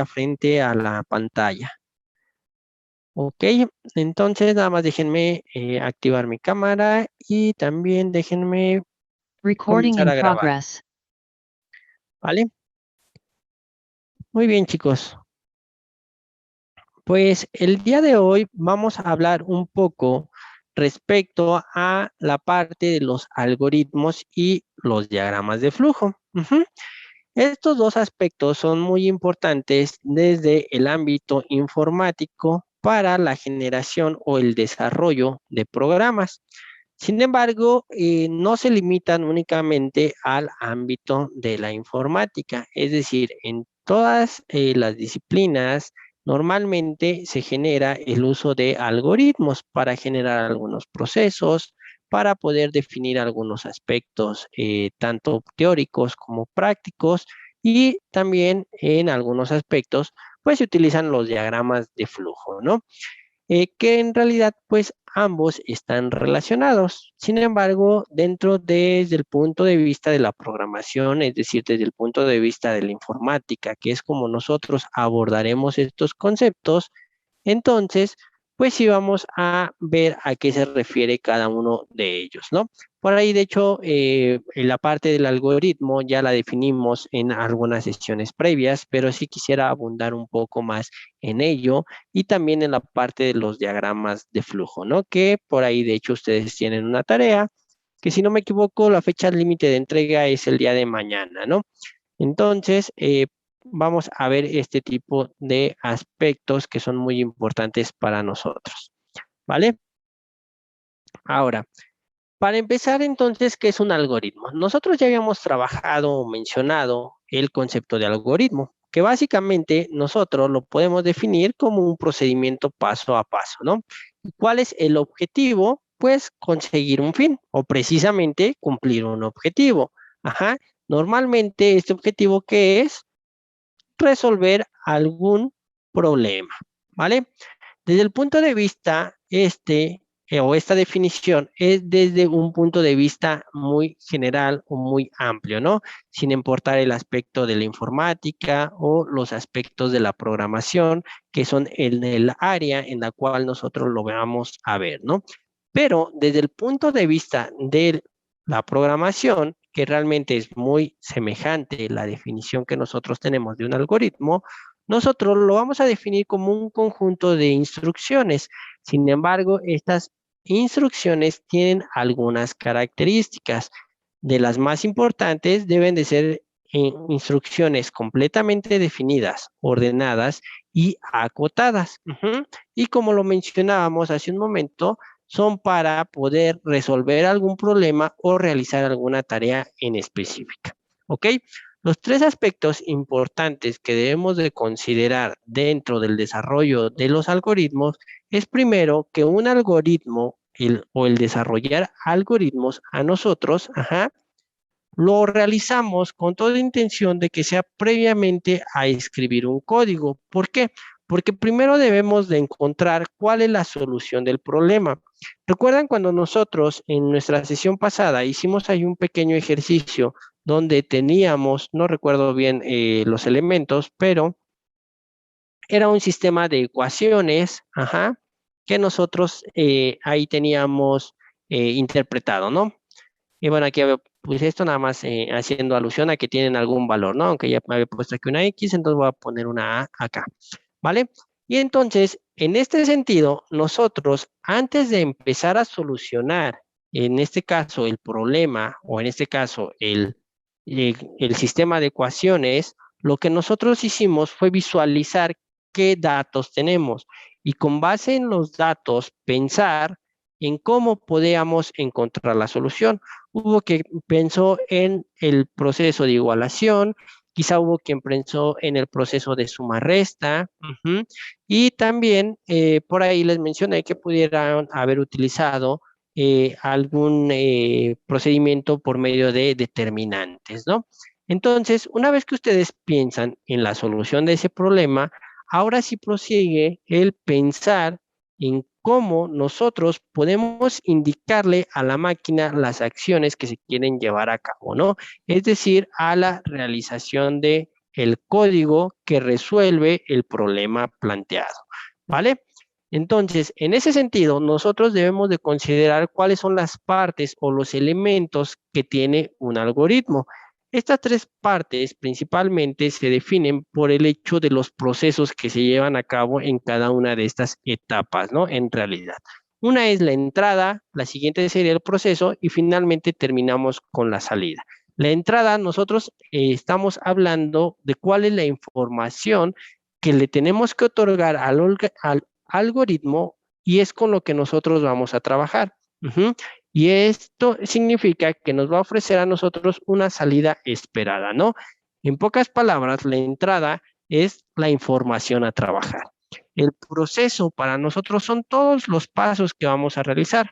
frente a la pantalla. Ok, entonces nada más déjenme activar mi cámara y también déjenme Recording comenzar in a grabar, progress. ¿vale? Muy bien, chicos. Pues el día de hoy vamos a hablar un poco respecto a la parte de los algoritmos y los diagramas de flujo. Ujú. Estos dos aspectos son muy importantes desde el ámbito informático para la generación o el desarrollo de programas. Sin embargo, no se limitan únicamente al ámbito de la informática, es decir, en todas las disciplinas normalmente se genera el uso de algoritmos para generar algunos procesos, para poder definir algunos aspectos, tanto teóricos como prácticos, y también en algunos aspectos, pues se utilizan los diagramas de flujo, ¿no? Que en realidad pues ambos están relacionados. Sin embargo, desde el punto de vista de la programación, es decir, desde el punto de vista de la informática, que es como nosotros abordaremos estos conceptos, entonces, pues sí vamos a ver a qué se refiere cada uno de ellos, ¿no? Por ahí, de hecho, en la parte del algoritmo ya la definimos en algunas sesiones previas, pero sí quisiera abundar un poco más en ello y también en la parte de los diagramas de flujo, ¿no? Que por ahí, de hecho, ustedes tienen una tarea que, si no me equivoco, la fecha límite de entrega es el día de mañana, ¿no? Entonces, vamos a ver este tipo de aspectos que son muy importantes para nosotros, ¿vale? Ahora, para empezar, entonces, ¿qué es un algoritmo? Nosotros ya habíamos trabajado o mencionado el concepto de algoritmo, que básicamente nosotros lo podemos definir como un procedimiento paso a paso, ¿no? ¿Y cuál es el objetivo? Pues conseguir un fin o precisamente cumplir un objetivo. Ajá. Normalmente, este objetivo, ¿qué es? Resolver algún problema, ¿vale? Desde el punto de vista o esta definición es desde un punto de vista muy general o muy amplio, ¿no? Sin importar el aspecto de la informática o los aspectos de la programación, que son en el área en la cual nosotros lo vamos a ver, ¿no? Pero desde el punto de vista de la programación, que realmente es muy semejante la definición que nosotros tenemos de un algoritmo, nosotros lo vamos a definir como un conjunto de instrucciones. Sin embargo, estas instrucciones tienen algunas características. De las más importantes deben de ser instrucciones completamente definidas, ordenadas y acotadas. Ujú. Y como lo mencionábamos hace un momento, son para poder resolver algún problema o realizar alguna tarea en específica. ¿Ok? Los tres aspectos importantes que debemos de considerar dentro del desarrollo de los algoritmos es, primero, que un algoritmo o el desarrollar algoritmos a nosotros, ajá, lo realizamos con toda intención de que sea previamente a escribir un código. ¿Por qué? Porque primero debemos de encontrar cuál es la solución del problema. ¿Recuerdan cuando nosotros en nuestra sesión pasada hicimos ahí un pequeño ejercicio donde teníamos, no recuerdo bien los elementos, pero era un sistema de ecuaciones, ajá, que nosotros ahí teníamos interpretado, ¿no? Y bueno, aquí pues esto nada más haciendo alusión a que tienen algún valor, ¿no? Aunque ya me había puesto aquí una X, entonces voy a poner una A acá, ¿vale? Y entonces, en este sentido, nosotros, antes de empezar a solucionar, en este caso, el problema, o en este caso, el sistema de ecuaciones, lo que nosotros hicimos fue visualizar qué datos tenemos y, con base en los datos, pensar en cómo podíamos encontrar la solución. Hubo quien pensó en el proceso de igualación, quizá hubo quien pensó en el proceso de suma-resta, y también por ahí les mencioné que pudieran haber utilizado algún procedimiento por medio de determinantes, ¿no? Entonces, una vez que ustedes piensan en la solución de ese problema, ahora sí prosigue el pensar en cómo nosotros podemos indicarle a la máquina las acciones que se quieren llevar a cabo, ¿no? Es decir, a la realización de el código que resuelve el problema planteado, ¿vale? Entonces, en ese sentido, nosotros debemos de considerar cuáles son las partes o los elementos que tiene un algoritmo. Estas tres partes principalmente se definen por el hecho de los procesos que se llevan a cabo en cada una de estas etapas, ¿no? En realidad. Una es la entrada, la siguiente sería el proceso y finalmente terminamos con la salida. La entrada, nosotros estamos hablando de cuál es la información que le tenemos que otorgar al algoritmo y es con lo que nosotros vamos a trabajar. Y esto significa que nos va a ofrecer a nosotros una salida esperada, ¿no? En pocas palabras, la entrada es la información a trabajar. El proceso para nosotros son todos los pasos que vamos a realizar.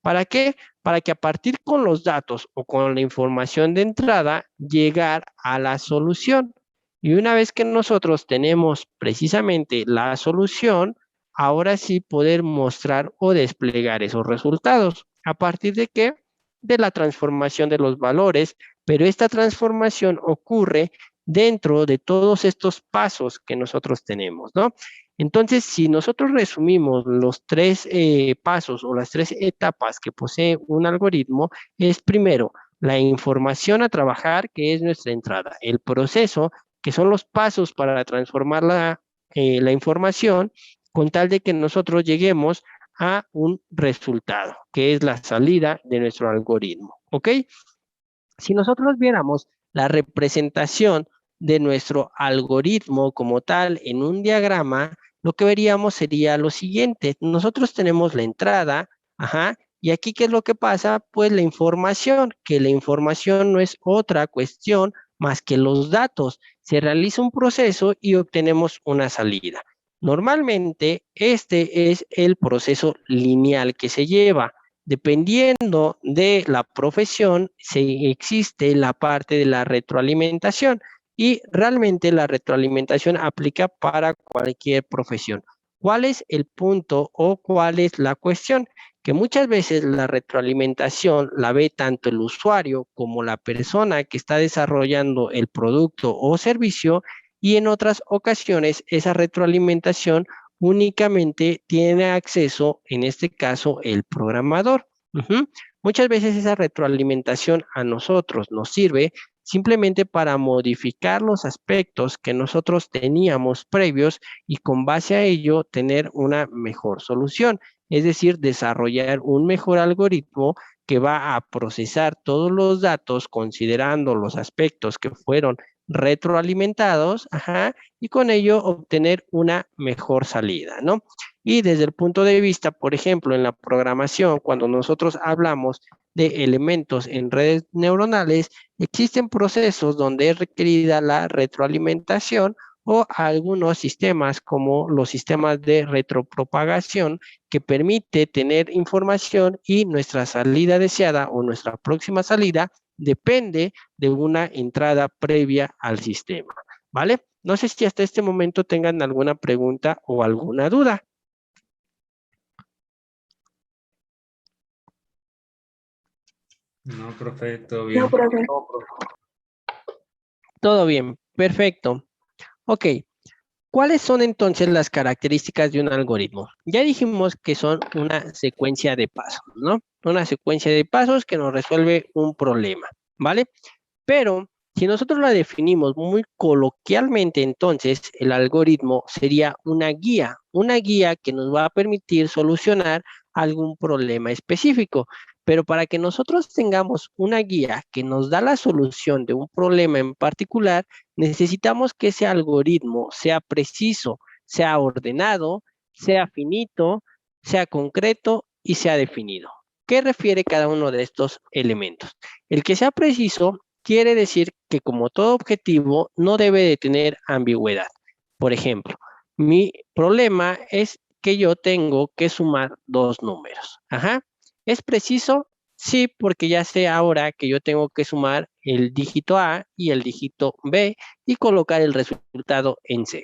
¿Para qué? Para que a partir con los datos o con la información de entrada, llegar a la solución. Y una vez que nosotros tenemos precisamente la solución, ahora sí poder mostrar o desplegar esos resultados. ¿A partir de qué? De la transformación de los valores, pero esta transformación ocurre dentro de todos estos pasos que nosotros tenemos, ¿no? Entonces, si nosotros resumimos los tres pasos o las tres etapas que posee un algoritmo, es primero la información a trabajar, que es nuestra entrada, el proceso, que son los pasos para transformar la información, con tal de que nosotros lleguemos a un resultado, que es la salida de nuestro algoritmo, ¿ok? Si nosotros viéramos la representación de nuestro algoritmo como tal en un diagrama, lo que veríamos sería lo siguiente. Nosotros tenemos la entrada, y aquí, ¿qué es lo que pasa? Pues la información, que la información no es otra cuestión más que los datos. Se realiza un proceso y obtenemos una salida. Normalmente, este es el proceso lineal que se lleva. Dependiendo de la profesión, existe la parte de la retroalimentación y realmente la retroalimentación aplica para cualquier profesión. ¿Cuál es el punto o cuál es la cuestión? Que muchas veces la retroalimentación la ve tanto el usuario como la persona que está desarrollando el producto o servicio y en otras ocasiones esa retroalimentación únicamente tiene acceso, en este caso, el programador. Muchas veces esa retroalimentación a nosotros nos sirve simplemente para modificar los aspectos que nosotros teníamos previos y con base a ello tener una mejor solución, es decir, desarrollar un mejor algoritmo que va a procesar todos los datos considerando los aspectos que fueron retroalimentados, y con ello obtener una mejor salida, ¿no? Y desde el punto de vista, por ejemplo, en la programación, cuando nosotros hablamos de elementos en redes neuronales, existen procesos donde es requerida la retroalimentación o algunos sistemas como los sistemas de retropropagación que permite tener información y nuestra salida deseada o nuestra próxima salida depende de una entrada previa al sistema, ¿vale? No sé si hasta este momento tengan alguna pregunta o alguna duda. No, profe, todo bien. Todo bien, perfecto. Ok, ¿cuáles son entonces las características de un algoritmo? Ya dijimos que son una secuencia de pasos, ¿no? Una secuencia de pasos que nos resuelve un problema, ¿vale? Pero si nosotros la definimos muy coloquialmente, entonces el algoritmo sería una guía que nos va a permitir solucionar algún problema específico. Pero para que nosotros tengamos una guía que nos da la solución de un problema en particular, necesitamos que ese algoritmo sea preciso, sea ordenado, sea finito, sea concreto y sea definido. ¿Qué refiere cada uno de estos elementos? El que sea preciso quiere decir que como todo objetivo no debe de tener ambigüedad. Por ejemplo, mi problema es que yo tengo que sumar dos números. ¿Es preciso? Sí, porque ya sé ahora que yo tengo que sumar el dígito A y el dígito B y colocar el resultado en C.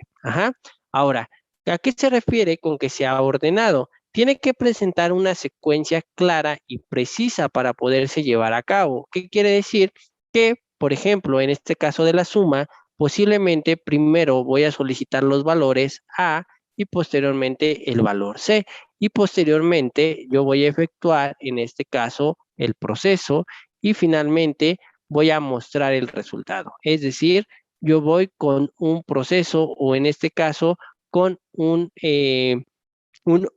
Ahora, ¿a qué se refiere con que sea ordenado? Tiene que presentar una secuencia clara y precisa para poderse llevar a cabo. ¿Qué quiere decir? Que, por ejemplo, en este caso de la suma, posiblemente primero voy a solicitar los valores A y posteriormente el valor C. Y posteriormente yo voy a efectuar, en este caso, el proceso y finalmente voy a mostrar el resultado. Es decir, yo voy con un proceso o en este caso con un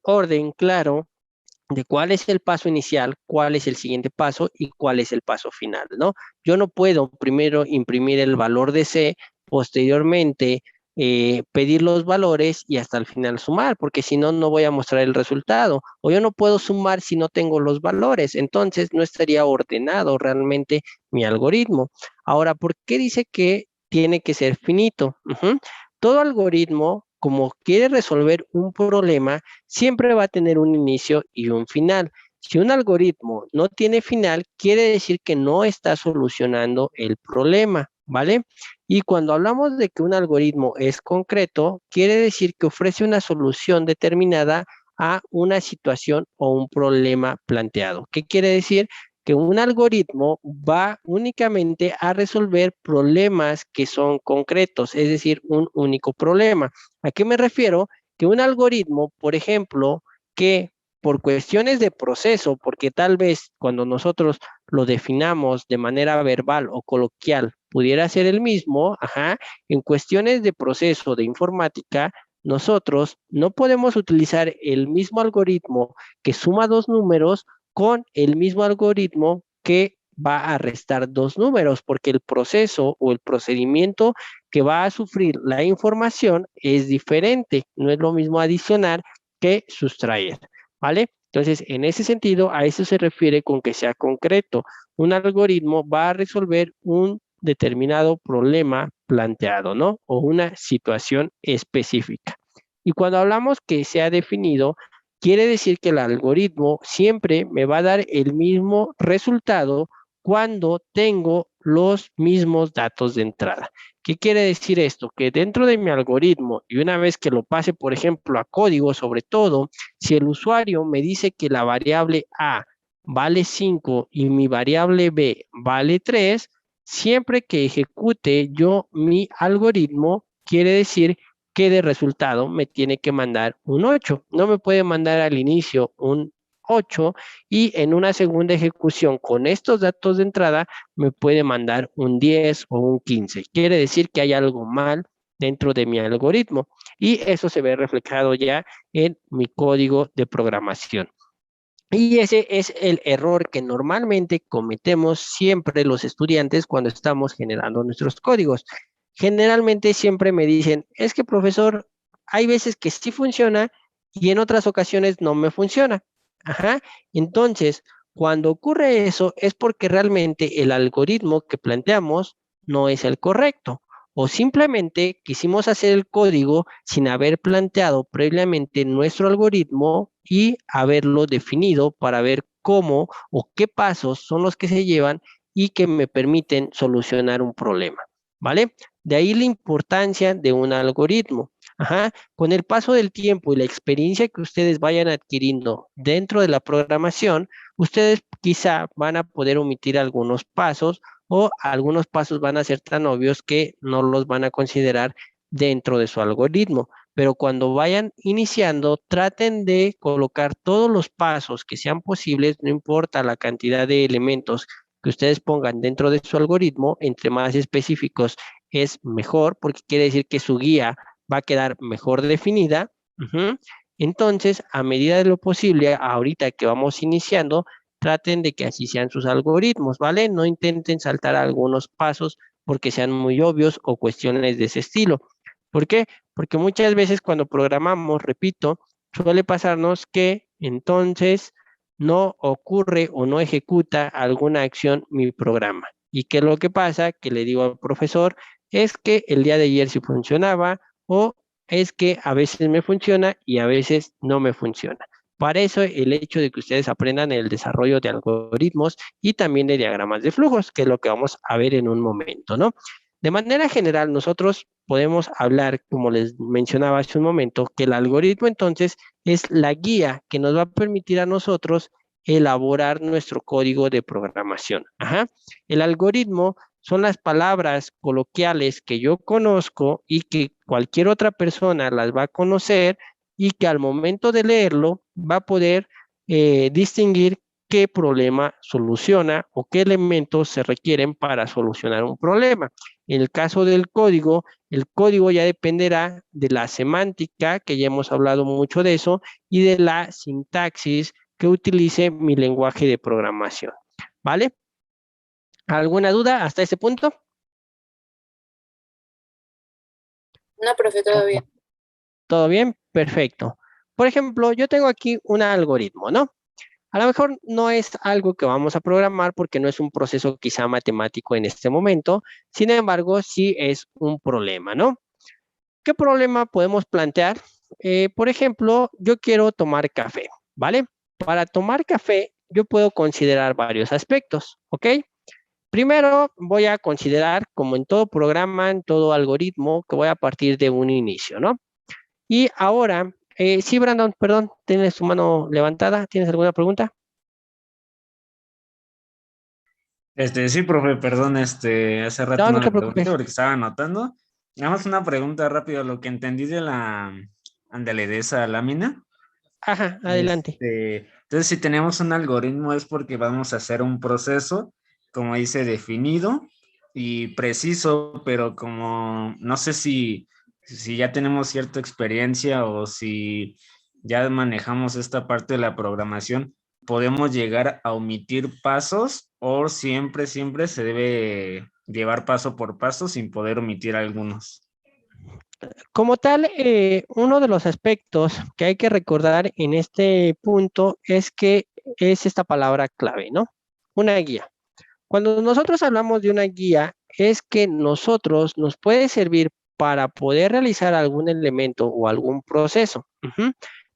orden claro de cuál es el paso inicial, cuál es el siguiente paso y cuál es el paso final, ¿no? Yo no puedo primero imprimir el valor de C, posteriormente pedir los valores y hasta el final sumar, porque si no, no voy a mostrar el resultado. O yo no puedo sumar si no tengo los valores, entonces no estaría ordenado realmente mi algoritmo. Ahora, ¿por qué dice que tiene que ser finito? Todo algoritmo, como quiere resolver un problema, siempre va a tener un inicio y un final. Si un algoritmo no tiene final, quiere decir que no está solucionando el problema, ¿vale? Y cuando hablamos de que un algoritmo es concreto, quiere decir que ofrece una solución determinada a una situación o un problema planteado. ¿Qué quiere decir? Que un algoritmo va únicamente a resolver problemas que son concretos, es decir, un único problema. ¿A qué me refiero? Que un algoritmo, por ejemplo, que por cuestiones de proceso, porque tal vez cuando nosotros lo definamos de manera verbal o coloquial pudiera ser el mismo, en cuestiones de proceso de informática, nosotros no podemos utilizar el mismo algoritmo que suma dos números con el mismo algoritmo que va a restar dos números, porque el proceso o el procedimiento que va a sufrir la información es diferente. No es lo mismo adicionar que sustraer, ¿vale? Entonces, en ese sentido, a eso se refiere con que sea concreto. Un algoritmo va a resolver un determinado problema planteado, ¿no? O una situación específica. Y cuando hablamos que sea definido, quiere decir que el algoritmo siempre me va a dar el mismo resultado cuando tengo los mismos datos de entrada. ¿Qué quiere decir esto? Que dentro de mi algoritmo, y una vez que lo pase, por ejemplo, a código, sobre todo, si el usuario me dice que la variable A vale 5 y mi variable B vale 3, siempre que ejecute yo mi algoritmo, quiere decir que de resultado me tiene que mandar un 8. No me puede mandar al inicio un 8 y en una segunda ejecución con estos datos de entrada me puede mandar un 10 o un 15. Quiere decir que hay algo mal dentro de mi algoritmo y eso se ve reflejado ya en mi código de programación. Y ese es el error que normalmente cometemos siempre los estudiantes cuando estamos generando nuestros códigos. Generalmente siempre me dicen, es que profesor, hay veces que sí funciona y en otras ocasiones no me funciona. Ajá. Entonces, cuando ocurre eso es porque realmente el algoritmo que planteamos no es el correcto. O simplemente quisimos hacer el código sin haber planteado previamente nuestro algoritmo y haberlo definido para ver cómo o qué pasos son los que se llevan y que me permiten solucionar un problema, ¿vale? De ahí la importancia de un algoritmo. Con el paso del tiempo y la experiencia que ustedes vayan adquiriendo dentro de la programación, ustedes quizá van a poder omitir algunos pasos o algunos pasos van a ser tan obvios que no los van a considerar dentro de su algoritmo. Pero cuando vayan iniciando, traten de colocar todos los pasos que sean posibles, no importa la cantidad de elementos que ustedes pongan dentro de su algoritmo, entre más específicos es mejor, porque quiere decir que su guía va a quedar mejor definida. Entonces, a medida de lo posible, ahorita que vamos iniciando, traten de que así sean sus algoritmos, ¿vale? No intenten saltar algunos pasos porque sean muy obvios o cuestiones de ese estilo. ¿Por qué? Porque muchas veces cuando programamos, repito, suele pasarnos que entonces no ocurre o no ejecuta alguna acción mi programa. ¿Y qué es lo que pasa? Que le digo al profesor, es que el día de ayer sí funcionaba o es que a veces me funciona y a veces no me funciona. Para eso el hecho de que ustedes aprendan el desarrollo de algoritmos y también de diagramas de flujos, que es lo que vamos a ver en un momento, ¿no? De manera general, nosotros podemos hablar, como les mencionaba hace un momento, que el algoritmo entonces es la guía que nos va a permitir a nosotros elaborar nuestro código de programación. El algoritmo son las palabras coloquiales que yo conozco y que cualquier otra persona las va a conocer y que al momento de leerlo va a poder distinguir qué problema soluciona o qué elementos se requieren para solucionar un problema. En el caso del código, el código ya dependerá de la semántica, que ya hemos hablado mucho de eso, y de la sintaxis que utilice mi lenguaje de programación. ¿Vale? ¿Alguna duda hasta ese punto? No, profe, todo bien. ¿Todo bien? Perfecto. Por ejemplo, yo tengo aquí un algoritmo, ¿no? A lo mejor no es algo que vamos a programar porque no es un proceso quizá matemático en este momento, sin embargo, sí es un problema, ¿no? ¿Qué problema podemos plantear? Por ejemplo, yo quiero tomar café, ¿vale? Para tomar café, yo puedo considerar varios aspectos, ¿ok? Primero, voy a considerar, como en todo programa, en todo algoritmo, que voy a partir de un inicio, ¿no? Y ahora, sí, Brandon, perdón, tienes tu mano levantada, ¿tienes alguna pregunta? Sí, profe, perdón, hace rato No, no no te le pregunté preocupes. porque estaba anotando. Nada más una pregunta rápido, lo que entendí de la, ándale, de esa lámina. Ajá, adelante. Entonces, si tenemos un algoritmo es porque vamos a hacer un proceso, como dice, definido y preciso, pero como no sé si ya tenemos cierta experiencia o si ya manejamos esta parte de la programación, podemos llegar a omitir pasos o siempre se debe llevar paso por paso sin poder omitir algunos. Como tal, uno de los aspectos que hay que recordar en este punto es que es esta palabra clave, ¿no? Una guía. Cuando nosotros hablamos de una guía, es que nosotros nos puede servir para poder realizar algún elemento o algún proceso. Ujú.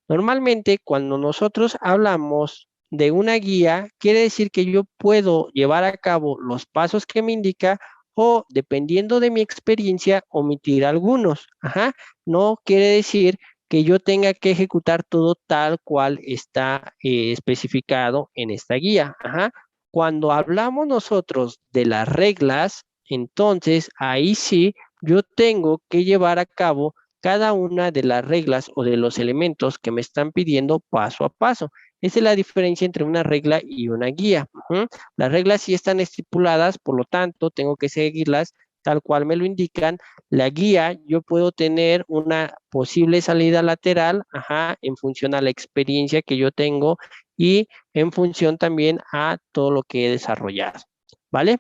Normalmente, cuando nosotros hablamos de una guía, quiere decir que yo puedo llevar a cabo los pasos que me indica o, dependiendo de mi experiencia, omitir algunos. Ajá. No quiere decir que yo tenga que ejecutar todo tal cual está especificado en esta guía. Ajá. Cuando hablamos nosotros de las reglas, entonces ahí sí yo tengo que llevar a cabo cada una de las reglas o de los elementos que me están pidiendo paso a paso. Esa es la diferencia entre una regla y una guía. Ujú. Las reglas sí están estipuladas, por lo tanto, tengo que seguirlas tal cual me lo indican. La guía, yo puedo tener una posible salida lateral, ajá, en función a la experiencia que yo tengo y en función también a todo lo que he desarrollado. ¿Vale?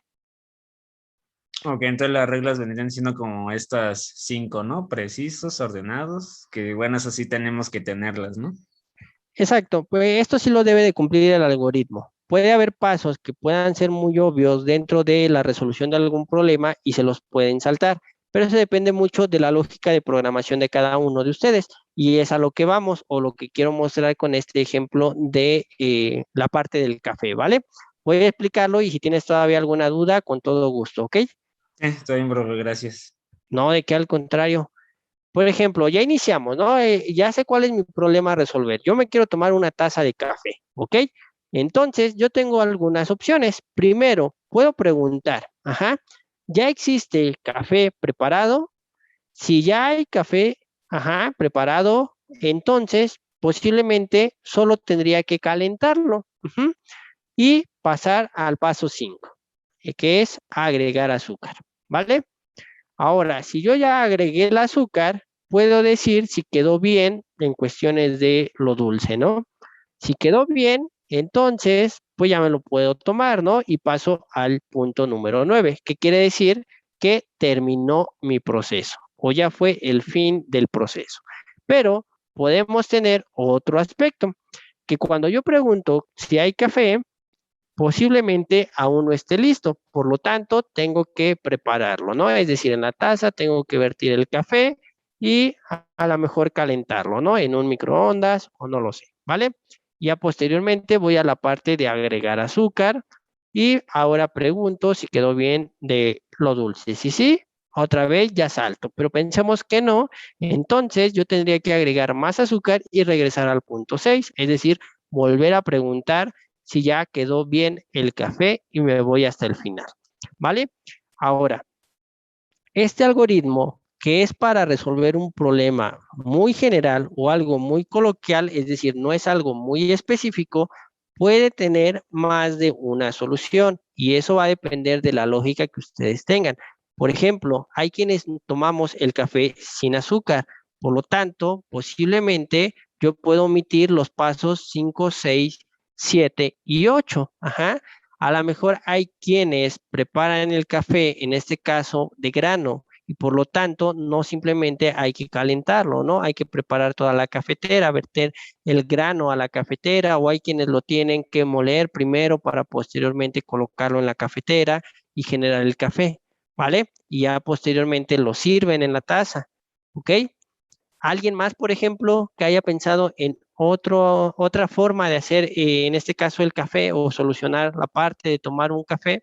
Ok, entonces las reglas vendrían siendo como estas 5, ¿no? Precisos, ordenados, que bueno, eso sí tenemos que tenerlas, ¿no? Exacto, pues esto sí lo debe de cumplir el algoritmo. Puede haber pasos que puedan ser muy obvios dentro de la resolución de algún problema y se los pueden saltar, pero eso depende mucho de la lógica de programación de cada uno de ustedes y es a lo que vamos o lo que quiero mostrar con este ejemplo de la parte del café, ¿vale? Voy a explicarlo y si tienes todavía alguna duda, con todo gusto, ¿ok? Está bien, profe, gracias. No, de que al contrario. Por ejemplo, ya iniciamos, ¿no? Ya sé cuál es mi problema a resolver. Yo me quiero tomar una taza de café, ¿ok? Entonces, yo tengo algunas opciones. Primero, puedo preguntar, ajá, ¿ya existe el café preparado? Si ya hay café, ajá, preparado, entonces posiblemente solo tendría que calentarlo, ujú, y pasar al paso 5, que es agregar azúcar, ¿vale? Ahora, si yo ya agregué el azúcar, puedo decir si quedó bien en cuestiones de lo dulce, ¿no? Si quedó bien, entonces, pues ya me lo puedo tomar, ¿no? Y paso al punto número 9, que quiere decir que terminó mi proceso o ya fue el fin del proceso. Pero podemos tener otro aspecto, que cuando yo pregunto si hay café, posiblemente aún no esté listo, por lo tanto, tengo que prepararlo, ¿no? Es decir, en la taza tengo que vertir el café y a lo mejor calentarlo, ¿no? En un microondas o no lo sé, ¿vale? Ya posteriormente voy a la parte de agregar azúcar y ahora pregunto si quedó bien de lo dulce. Si sí, otra vez ya salto, pero pensemos que no, entonces yo tendría que agregar más azúcar y regresar al punto 6, es decir, volver a preguntar si ya quedó bien el café y me voy hasta el final, ¿vale? Ahora, este algoritmo que es para resolver un problema muy general o algo muy coloquial, es decir, no es algo muy específico, puede tener más de una solución y eso va a depender de la lógica que ustedes tengan. Por ejemplo, hay quienes tomamos el café sin azúcar, por lo tanto, posiblemente yo puedo omitir los pasos 5, 6, 7 y 8. Ajá. A lo mejor hay quienes preparan el café, en este caso de grano, y por lo tanto no simplemente hay que calentarlo, ¿no? Hay que preparar toda la cafetera, verter el grano a la cafetera, o hay quienes lo tienen que moler primero para posteriormente colocarlo en la cafetera y generar el café, ¿vale? Y ya posteriormente lo sirven en la taza, ¿ok? ¿Alguien más, por ejemplo, que haya pensado en otra forma de hacer, en este caso, el café o solucionar la parte de tomar un café?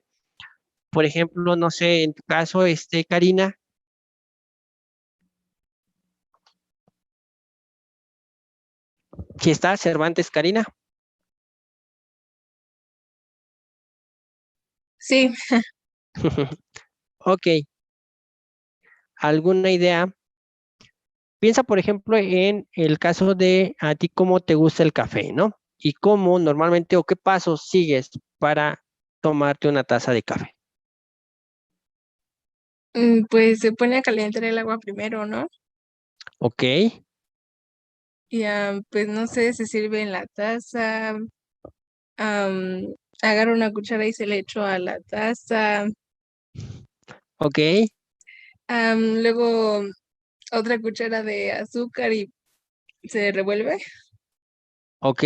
Por ejemplo, no sé, en tu caso, Karina, si está Cervantes, Karina. Sí, Ok, ¿alguna idea? Piensa, por ejemplo, en el caso de a ti cómo te gusta el café, ¿no? Y cómo normalmente o qué pasos sigues para tomarte una taza de café. pues se pone a calentar el agua primero, ¿no? Ok, Y pues no sé, se sirve en la taza, am, agarro una cuchara y se le echo a la taza, ok, luego otra cuchara de azúcar y se revuelve. ok.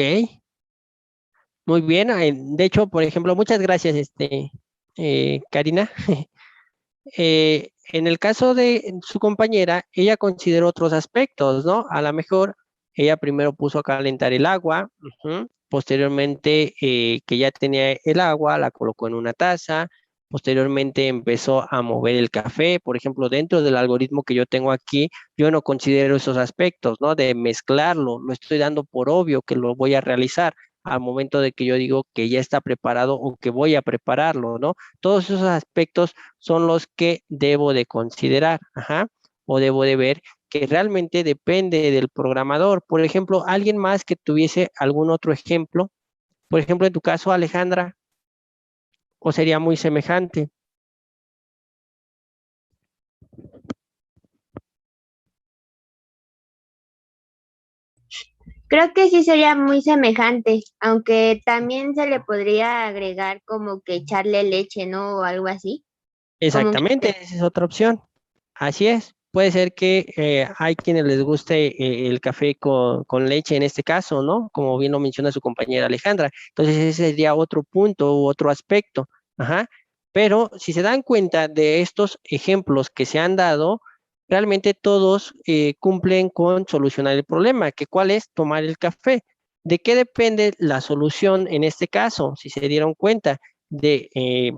Muy bien. De hecho, por ejemplo, muchas gracias, Karina. En el caso de su compañera, ella consideró otros aspectos, ¿no? A lo mejor ella primero puso a calentar el agua, ujú. Posteriormente, que ya tenía el agua, la colocó en una taza. Posteriormente empezó a mover el café. Por ejemplo, dentro del algoritmo que yo tengo aquí, yo no considero esos aspectos, ¿no? De mezclarlo, lo estoy dando por obvio que lo voy a realizar al momento de que yo digo que ya está preparado o que voy a prepararlo, ¿no? Todos esos aspectos son los que debo de considerar, ajá, o debo de ver que realmente depende del programador. Por ejemplo, alguien más que tuviese algún otro ejemplo, por ejemplo, en tu caso, Alejandra, o sería muy semejante. Creo que sí sería muy semejante, aunque también se le podría agregar como que echarle leche, ¿no? O algo así. Como un Exactamente, café. esa es otra opción. Así es. Puede ser que hay quienes les guste el café con leche en este caso, ¿no? Como bien lo menciona su compañera Alejandra. Entonces ese sería otro punto u otro aspecto. Ajá. Pero si se dan cuenta de estos ejemplos que se han dado, realmente todos cumplen con solucionar el problema, que cuál es tomar el café. ¿De qué depende la solución en este caso? Si se dieron cuenta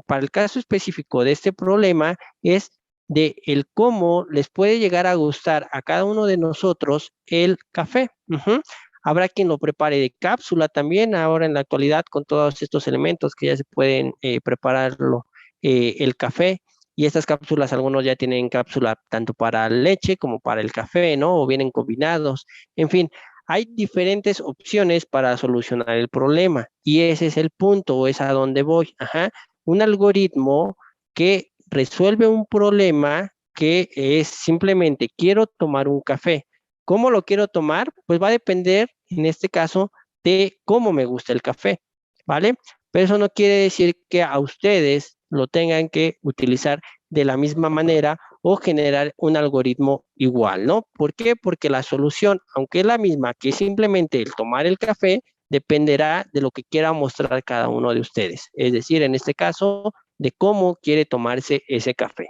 para el caso específico de este problema, es de el cómo les puede llegar a gustar a cada uno de nosotros el café. Ujú. Habrá quien lo prepare de cápsula también, ahora en la actualidad con todos estos elementos que ya se pueden prepararlo el café. Y estas cápsulas, algunos ya tienen cápsula tanto para leche como para el café, ¿no? O vienen combinados. En fin, hay diferentes opciones para solucionar el problema y ese es el punto, o es a donde voy. Ajá. Un algoritmo que resuelve un problema que es simplemente quiero tomar un café. ¿Cómo lo quiero tomar? Pues va a depender, en este caso, de cómo me gusta el café, ¿vale? Pero eso no quiere decir que a ustedes lo tengan que utilizar de la misma manera o generar un algoritmo igual, ¿no? ¿Por qué? Porque la solución, aunque es la misma, que es simplemente el tomar el café, dependerá de lo que quiera mostrar cada uno de ustedes. Es decir, en este caso, de cómo quiere tomarse ese café.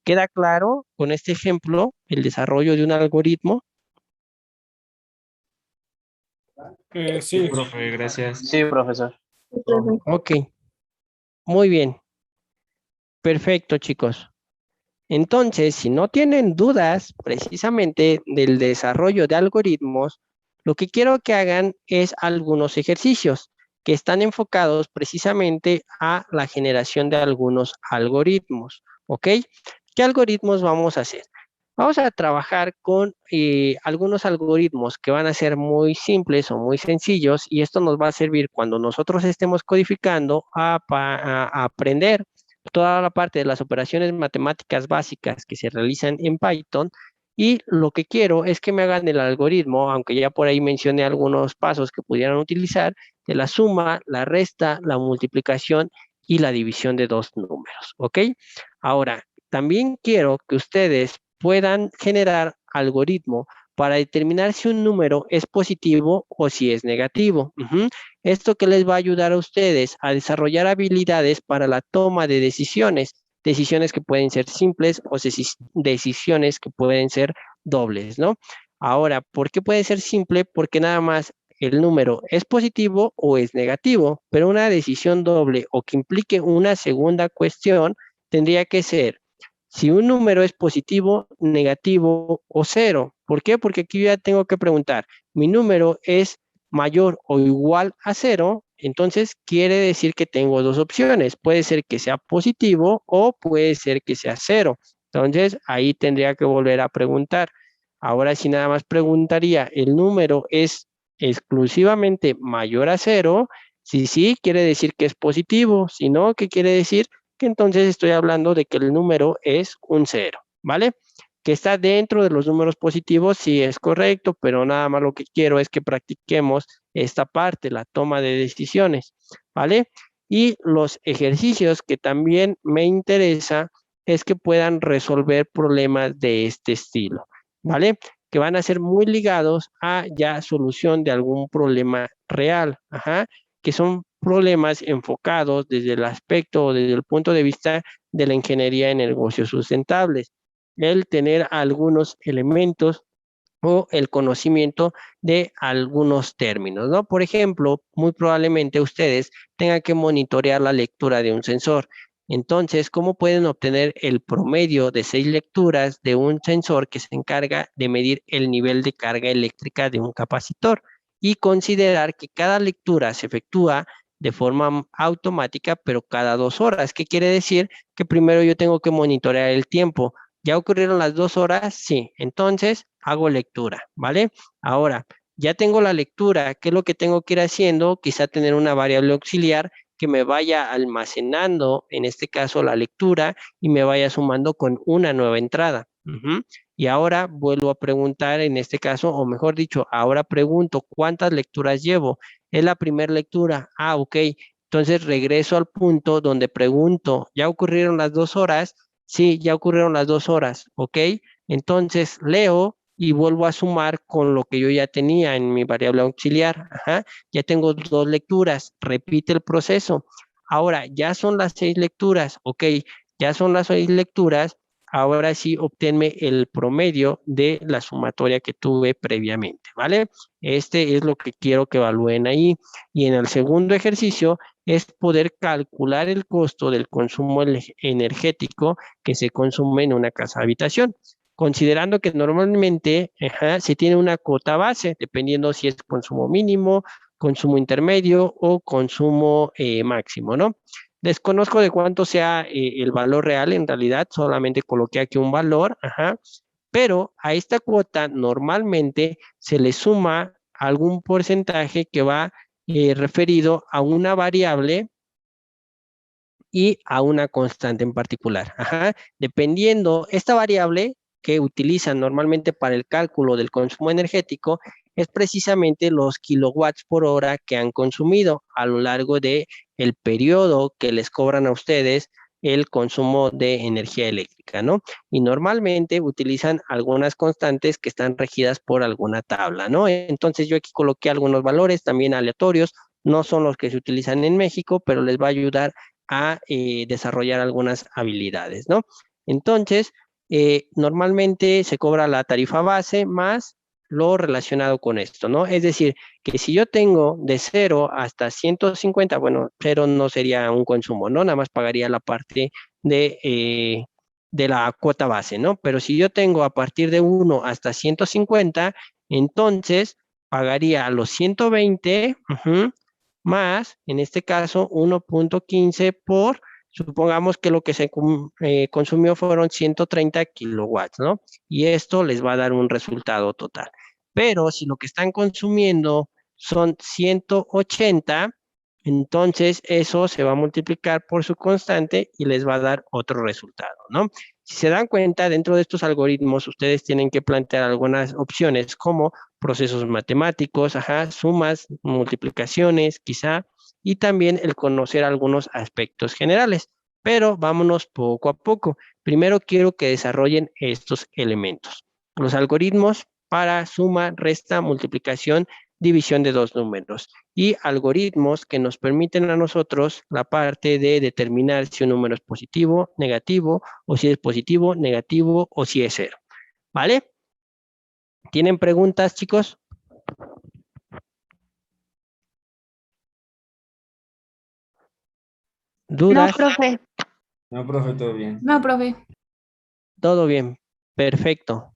¿Queda claro con este ejemplo el desarrollo de un algoritmo? Sí, Sí, profe, gracias. sí, profesor. Ok, muy bien, perfecto, chicos. Entonces, si no tienen dudas precisamente del desarrollo de algoritmos, lo que quiero que hagan es algunos ejercicios que están enfocados precisamente a la generación de algunos algoritmos. ¿ok? ¿Qué algoritmos vamos a hacer? Vamos a trabajar con algunos algoritmos que van a ser muy simples o muy sencillos y esto nos va a servir cuando nosotros estemos codificando a aprender toda la parte de las operaciones matemáticas básicas que se realizan en Python y lo que quiero es que me hagan el algoritmo, aunque ya por ahí mencioné algunos pasos que pudieran utilizar, de la suma, la resta, la multiplicación y la división de dos números, ¿ok? Ahora, también quiero que ustedes puedan generar algoritmo para determinar si un número es positivo o si es negativo. Esto que les va a ayudar a ustedes a desarrollar habilidades para la toma de decisiones que pueden ser simples o decisiones que pueden ser dobles, ¿no? Ahora, ¿por qué puede ser simple? Porque nada más el número es positivo o es negativo, pero una decisión doble o que implique una segunda cuestión tendría que ser si un número es positivo, negativo o cero. ¿Por qué? Porque aquí ya tengo que preguntar, mi número es mayor o igual a cero, entonces quiere decir que tengo dos opciones. Puede ser que sea positivo o puede ser que sea cero. Entonces ahí tendría que volver a preguntar. Ahora sí nada más preguntaría, ¿el número es exclusivamente mayor a cero? Si sí, quiere decir que es positivo. Si no, ¿qué quiere decir? Que entonces estoy hablando de que el número es un cero, ¿vale? Que está dentro de los números positivos, sí es correcto, pero nada más lo que quiero es que practiquemos esta parte, la toma de decisiones, ¿vale? Y los ejercicios que también me interesa es que puedan resolver problemas de este estilo, ¿vale? Que van a ser muy ligados a ya solución de algún problema real, ajá, que son problemas enfocados desde el aspecto o desde el punto de vista de la ingeniería de negocios sustentables. El tener algunos elementos o el conocimiento de algunos términos, ¿no? Por ejemplo, muy probablemente ustedes tengan que monitorear la lectura de un sensor. Entonces, ¿cómo pueden obtener el promedio de 6 lecturas de un sensor que se encarga de medir el nivel de carga eléctrica de un capacitor? Y considerar que cada lectura se efectúa de forma automática, pero cada 2 horas. ¿Qué quiere decir? Que primero yo tengo que monitorear el tiempo. ¿Ya ocurrieron las 2 horas? Sí. Entonces, hago lectura, ¿vale? Ahora, ya tengo la lectura. ¿Qué es lo que tengo que ir haciendo? Quizá tener una variable auxiliar que me vaya almacenando, en este caso, la lectura y me vaya sumando con una nueva entrada. Y ahora vuelvo a preguntar, en este caso, o mejor dicho, ahora pregunto, ¿cuántas lecturas llevo? Es la primera lectura. Ah, ok. Entonces regreso al punto donde pregunto, ¿ya ocurrieron las 2 horas? Sí, ya ocurrieron las 2 horas, ¿ok? Entonces leo y vuelvo a sumar con lo que yo ya tenía en mi variable auxiliar. Ajá, ya tengo 2 lecturas, repite el proceso. Ahora, ya son las 6 lecturas, ¿ok? Ya son las 6 lecturas, ahora sí obténme el promedio de la sumatoria que tuve previamente, ¿vale? Este es lo que quiero que evalúen ahí. Y en el segundo ejercicio es poder calcular el costo del consumo energético que se consume en una casa habitación, considerando que normalmente se tiene una cuota base, dependiendo si es consumo mínimo, consumo intermedio o consumo máximo, ¿no? Desconozco de cuánto sea el valor real, en realidad solamente coloqué aquí un valor, pero a esta cuota normalmente se le suma algún porcentaje que va referido a una variable y a una constante en particular. Dependiendo, esta variable que utilizan normalmente para el cálculo del consumo energético es precisamente los kilowatts por hora que han consumido a lo largo de el periodo que les cobran a ustedes el consumo de energía eléctrica, ¿no? Y normalmente utilizan algunas constantes que están regidas por alguna tabla, ¿no? Entonces yo aquí coloqué algunos valores también aleatorios, no son los que se utilizan en México, pero les va a ayudar a desarrollar algunas habilidades, ¿no? Entonces, normalmente se cobra la tarifa base más lo relacionado con esto, ¿no? Es decir, que si yo tengo de 0 hasta 150, bueno, 0 no sería un consumo, ¿no? Nada más pagaría la parte de la cuota base, ¿no? Pero si yo tengo a partir de 1 hasta 150, entonces pagaría los 120, más, en este caso, 1.15 por Supongamos que lo que se consumió fueron 130 kilowatts, ¿no? Y esto les va a dar un resultado total. Pero si lo que están consumiendo son 180, entonces eso se va a multiplicar por su constante y les va a dar otro resultado, ¿no? Si se dan cuenta, dentro de estos algoritmos, ustedes tienen que plantear algunas opciones como procesos matemáticos, sumas, multiplicaciones, quizá, y también el conocer algunos aspectos generales. Pero vámonos poco a poco. Primero quiero que desarrollen estos elementos. Los algoritmos para suma, resta, multiplicación, división de dos números y algoritmos que nos permiten a nosotros la parte de determinar si un número es positivo, negativo, o si es positivo, negativo, o si es cero. ¿Vale? ¿Tienen preguntas, chicos? ¿Dudas? No, profe. No, profe, todo bien. No, profe. Todo bien. Perfecto.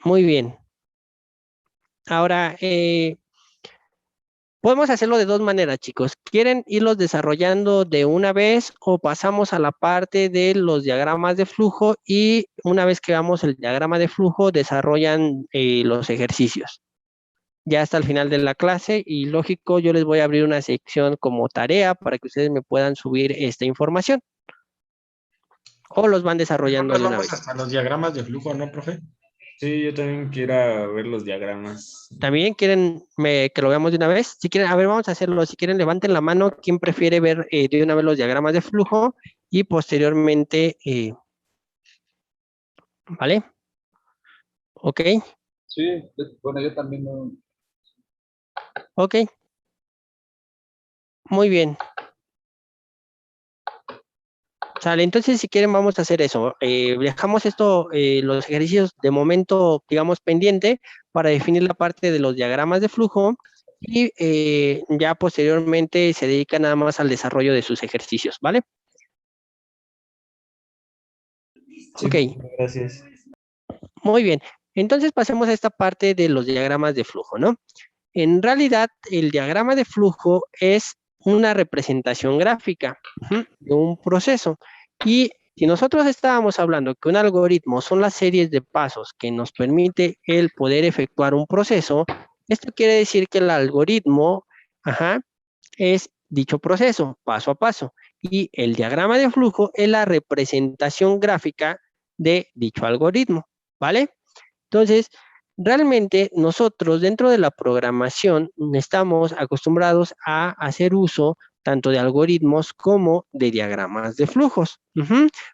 Muy bien. Ahora, podemos hacerlo de dos maneras, chicos. ¿Quieren irlos desarrollando de una vez o pasamos a la parte de los diagramas de flujo y una vez que veamos el diagrama de flujo desarrollan los ejercicios? Ya hasta el final de la clase y lógico, yo les voy a abrir una sección como tarea para que ustedes me puedan subir esta información. O los van desarrollando de una vez. Hasta los diagramas de flujo, ¿no, profe? Sí, yo también quiero ver los diagramas. ¿También quieren que lo veamos de una vez? Si quieren, a ver, vamos a hacerlo. Si quieren, levanten la mano. ¿Quién prefiere ver de una vez los diagramas de flujo? Y posteriormente, ¿vale? ¿Ok? Sí, bueno, yo también no. Ok. Muy bien. Sale, entonces si quieren vamos a hacer eso. Dejamos esto, los ejercicios de momento, digamos, pendiente para definir la parte de los diagramas de flujo y ya posteriormente se dedica nada más al desarrollo de sus ejercicios, ¿vale? Sí, Ok, gracias. muy bien. Entonces pasemos a esta parte de los diagramas de flujo, ¿no? En realidad, el diagrama de flujo es una representación gráfica de un proceso. Y si nosotros estábamos hablando que un algoritmo son las series de pasos que nos permite el poder efectuar un proceso, esto quiere decir que el algoritmo es dicho proceso, paso a paso. Y el diagrama de flujo es la representación gráfica de dicho algoritmo, ¿vale? Entonces, realmente nosotros dentro de la programación estamos acostumbrados a hacer uso tanto de algoritmos como de diagramas de flujos.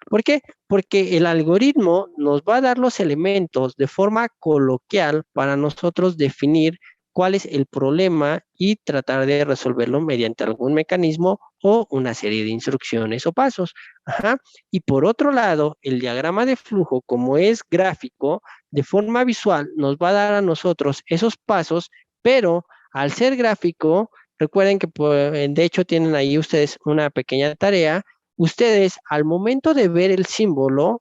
¿Por qué? Porque el algoritmo nos va a dar los elementos de forma coloquial para nosotros definir cuál es el problema y tratar de resolverlo mediante algún mecanismo o una serie de instrucciones o pasos. Y por otro lado, el diagrama de flujo, como es gráfico, de forma visual nos va a dar a nosotros esos pasos, pero al ser gráfico, recuerden que de hecho tienen ahí ustedes una pequeña tarea, ustedes al momento de ver el símbolo,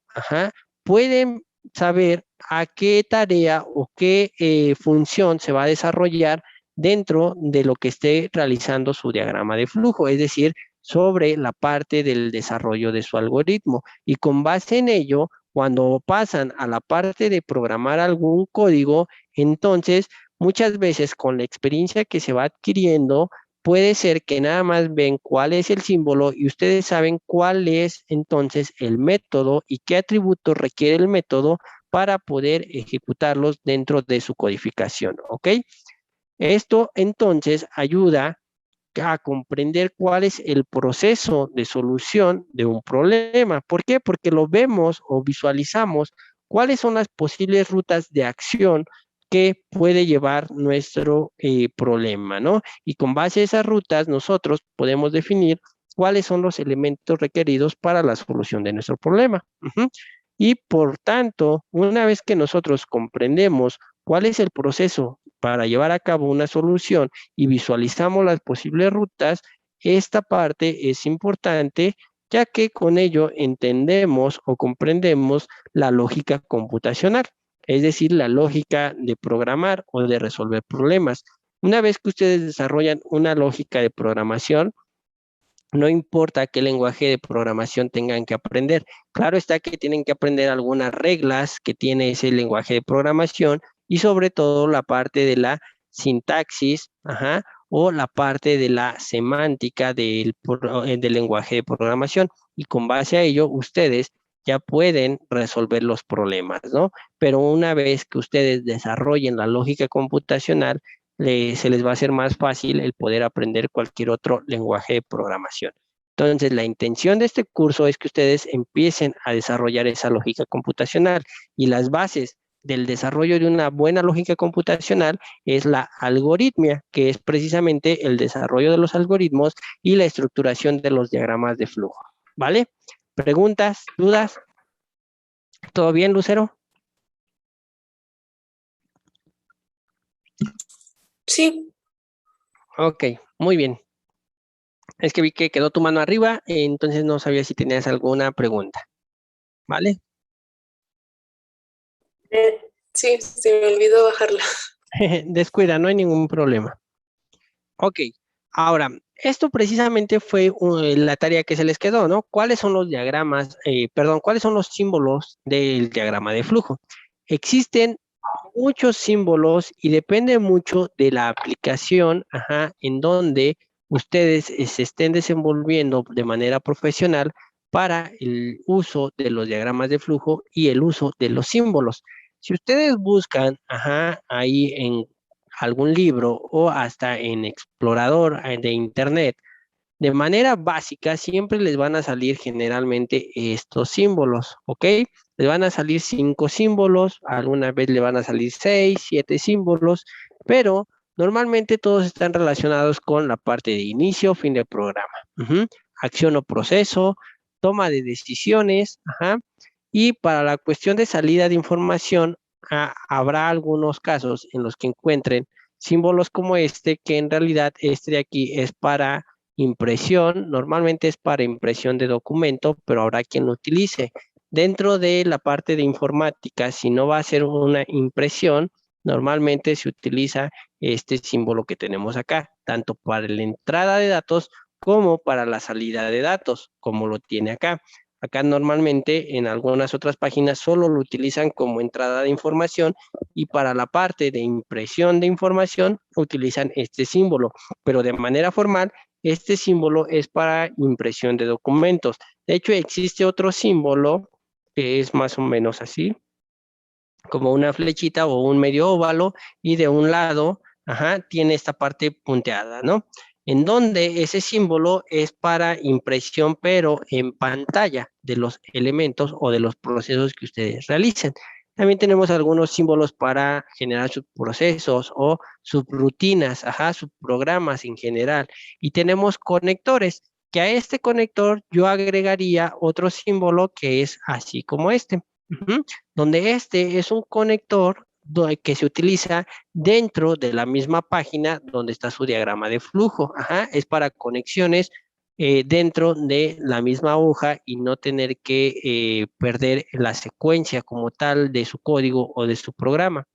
pueden saber a qué tarea o qué función se va a desarrollar dentro de lo que esté realizando su diagrama de flujo, es decir, sobre la parte del desarrollo de su algoritmo. Y con base en ello, cuando pasan a la parte de programar algún código, entonces muchas veces con la experiencia que se va adquiriendo, puede ser que nada más ven cuál es el símbolo y ustedes saben cuál es entonces el método y qué atributos requiere el método para poder ejecutarlos dentro de su codificación, ¿ok? Esto entonces ayuda a comprender cuál es el proceso de solución de un problema. ¿Por qué? Porque lo vemos o visualizamos cuáles son las posibles rutas de acción que puede llevar nuestro problema, ¿no? Y con base a esas rutas, nosotros podemos definir cuáles son los elementos requeridos para la solución de nuestro problema. Y por tanto, una vez que nosotros comprendemos cuál es el proceso para llevar a cabo una solución y visualizamos las posibles rutas, esta parte es importante ya que con ello entendemos o comprendemos la lógica computacional, es decir, la lógica de programar o de resolver problemas. Una vez que ustedes desarrollan una lógica de programación, No importa qué lenguaje de programación tengan que aprender. Claro está que tienen que aprender algunas reglas que tiene ese lenguaje de programación y sobre todo la parte de la sintaxis, ajá, o la parte de la semántica del lenguaje de programación. Y con base a ello, ustedes ya pueden resolver los problemas, ¿no? Pero una vez que ustedes desarrollen la lógica computacional, se les va a hacer más fácil el poder aprender cualquier otro lenguaje de programación. Entonces, la intención de este curso es que ustedes empiecen a desarrollar esa lógica computacional y las bases del desarrollo de una buena lógica computacional es la algoritmia, que es precisamente el desarrollo de los algoritmos y la estructuración de los diagramas de flujo. ¿Vale? ¿Preguntas? ¿Dudas? ¿Todo bien, Lucero? Sí. Ok, muy bien. Es que vi que quedó tu mano arriba, entonces no sabía si tenías alguna pregunta. ¿Vale? Sí, se me olvidó bajarla. Descuida, no hay ningún problema. Ok, ahora, esto precisamente fue la tarea que se les quedó, ¿no? ¿Cuáles son los diagramas, cuáles son los símbolos del diagrama de flujo? Existen muchos símbolos y depende mucho de la aplicación, ajá, en donde ustedes se estén desenvolviendo de manera profesional para el uso de los diagramas de flujo y el uso de los símbolos. Si ustedes buscan, ajá, ahí en algún libro o hasta en explorador de internet, de manera básica siempre les van a salir generalmente estos símbolos, ¿ok? Les van a salir 5 símbolos, alguna vez le van a salir 6, 7 símbolos, pero normalmente todos están relacionados con la parte de inicio, fin del programa, acción o proceso, toma de decisiones, ajá, y para la cuestión de salida de información, habrá algunos casos en los que encuentren símbolos como este, que en realidad este de aquí es para impresión, normalmente es para impresión de documento, pero habrá quien lo utilice. Dentro de la parte de informática, si no va a ser una impresión, normalmente se utiliza este símbolo que tenemos acá, tanto para la entrada de datos como para la salida de datos, como lo tiene acá. Acá normalmente en algunas otras páginas solo lo utilizan como entrada de información y para la parte de impresión de información utilizan este símbolo, pero de manera formal este símbolo es para impresión de documentos. De hecho, existe otro símbolo que es más o menos así, como una flechita o un medio óvalo, y de un lado, ajá, tiene esta parte punteada, ¿no? En donde ese símbolo es para impresión, pero en pantalla de los elementos o de los procesos que ustedes realicen. También tenemos algunos símbolos para generar subprocesos o subrutinas, ajá, subprogramas en general. Y tenemos conectores, que a este conector yo agregaría otro símbolo que es así como este. Donde este es un conector que se utiliza dentro de la misma página donde está su diagrama de flujo. Ajá, es para conexiones dentro de la misma hoja y no tener que perder la secuencia como tal de su código o de su programa.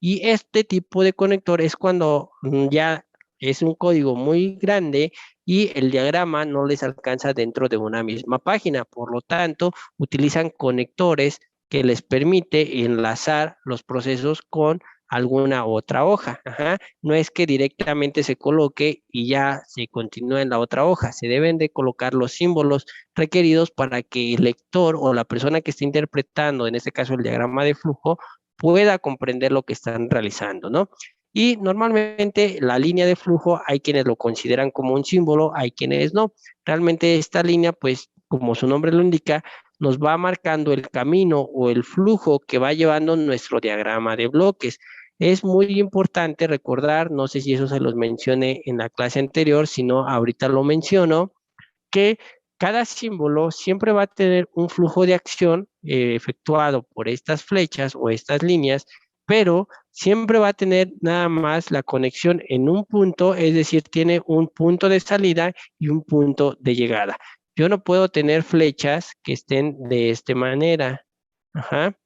Y este tipo de conector es cuando ya es un código muy grande y el diagrama no les alcanza dentro de una misma página. Por lo tanto, utilizan conectores que les permite enlazar los procesos con alguna otra hoja. Ajá. No es que directamente se coloque y ya se continúe en la otra hoja. Se deben de colocar los símbolos requeridos para que el lector o la persona que esté interpretando, en este caso el diagrama de flujo, pueda comprender lo que están realizando, ¿no? Y normalmente la línea de flujo hay quienes lo consideran como un símbolo, hay quienes no. Realmente esta línea, pues, como su nombre lo indica, nos va marcando el camino o el flujo que va llevando nuestro diagrama de bloques. Es muy importante recordar, no sé si eso se los mencioné en la clase anterior, si no, ahorita lo menciono, que cada símbolo siempre va a tener un flujo de acción efectuado por estas flechas o estas líneas, pero siempre va a tener nada más la conexión en un punto, es decir, tiene un punto de salida y un punto de llegada. Yo no puedo tener flechas que estén de esta manera. Ajá.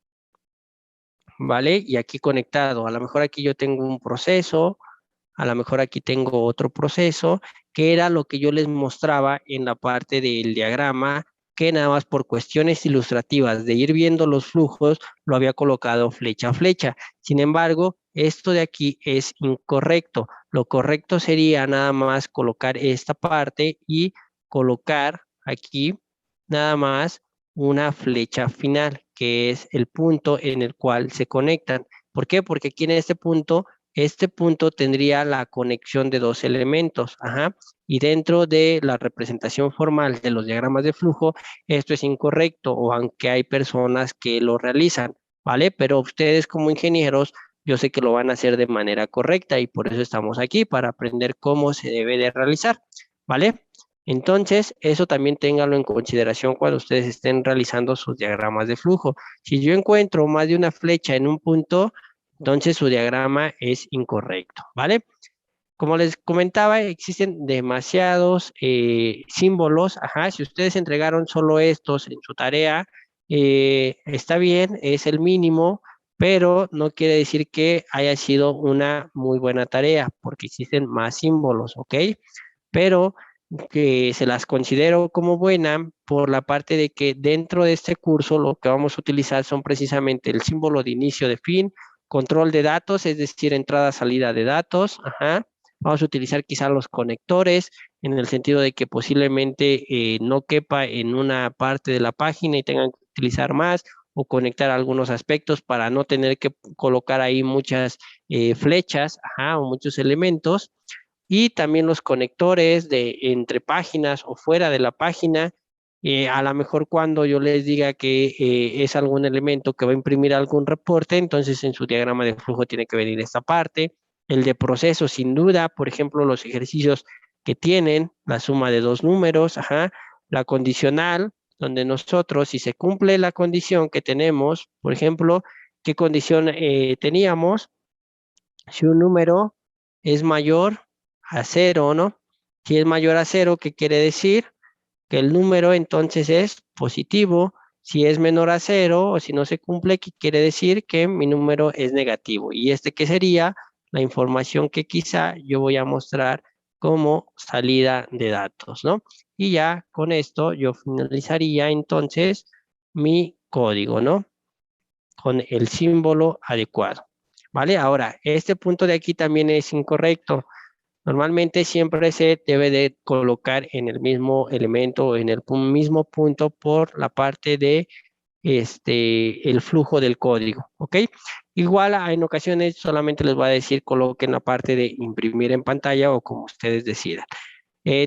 ¿Vale? Y aquí conectado. A lo mejor aquí yo tengo un proceso, a lo mejor aquí tengo otro proceso que era lo que yo les mostraba en la parte del diagrama, que nada más por cuestiones ilustrativas de ir viendo los flujos, lo había colocado flecha a flecha. Sin embargo, esto de aquí es incorrecto. Lo correcto sería nada más colocar esta parte y colocar aquí nada más una flecha final, que es el punto en el cual se conectan. ¿Por qué? Porque aquí en este punto tendría la conexión de dos elementos, ajá, y dentro de la representación formal de los diagramas de flujo, esto es incorrecto, o aunque hay personas que lo realizan, ¿vale? Pero ustedes como ingenieros, yo sé que lo van a hacer de manera correcta y por eso estamos aquí, para aprender cómo se debe de realizar, ¿vale? Entonces, eso también ténganlo en consideración cuando ustedes estén realizando sus diagramas de flujo. Si yo encuentro más de una flecha en un punto, entonces su diagrama es incorrecto, ¿vale? Como les comentaba, existen demasiados símbolos. Ajá, si ustedes entregaron solo estos en su tarea, está bien, es el mínimo, pero no quiere decir que haya sido una muy buena tarea, porque existen más símbolos, ¿ok? Pero que se las considero como buena por la parte de que dentro de este curso lo que vamos a utilizar son precisamente el símbolo de inicio de fin, control de datos, es decir, entrada, salida de datos, ajá. Vamos a utilizar quizá los conectores en el sentido de que posiblemente no quepa en una parte de la página y tengan que utilizar más o conectar algunos aspectos para no tener que colocar ahí muchas flechas, ajá, o muchos elementos. Y también los conectores de entre páginas o fuera de la página. A lo mejor cuando yo les diga que es algún elemento que va a imprimir algún reporte, entonces en su diagrama de flujo tiene que venir esta parte. El de proceso, sin duda, por ejemplo, los ejercicios que tienen, la suma de dos números, ajá, la condicional, donde nosotros, si se cumple la condición que tenemos, por ejemplo, ¿qué condición teníamos? Si un número es mayor a 0, ¿no? Si es mayor a 0, ¿qué quiere decir? Que el número entonces es positivo. Si es menor a 0 o si no se cumple, ¿qué quiere decir? Que mi número es negativo. Y ¿qué sería? La información que quizá yo voy a mostrar como salida de datos, ¿no? Y ya con esto yo finalizaría entonces mi código, ¿no? Con el símbolo adecuado. ¿Vale? Ahora, este punto de aquí también es incorrecto. Normalmente siempre se debe de colocar en el mismo elemento o en el mismo punto por la parte de el flujo del código, ¿ok? Igual en ocasiones solamente les voy a decir coloquen la parte de imprimir en pantalla o como ustedes decidan.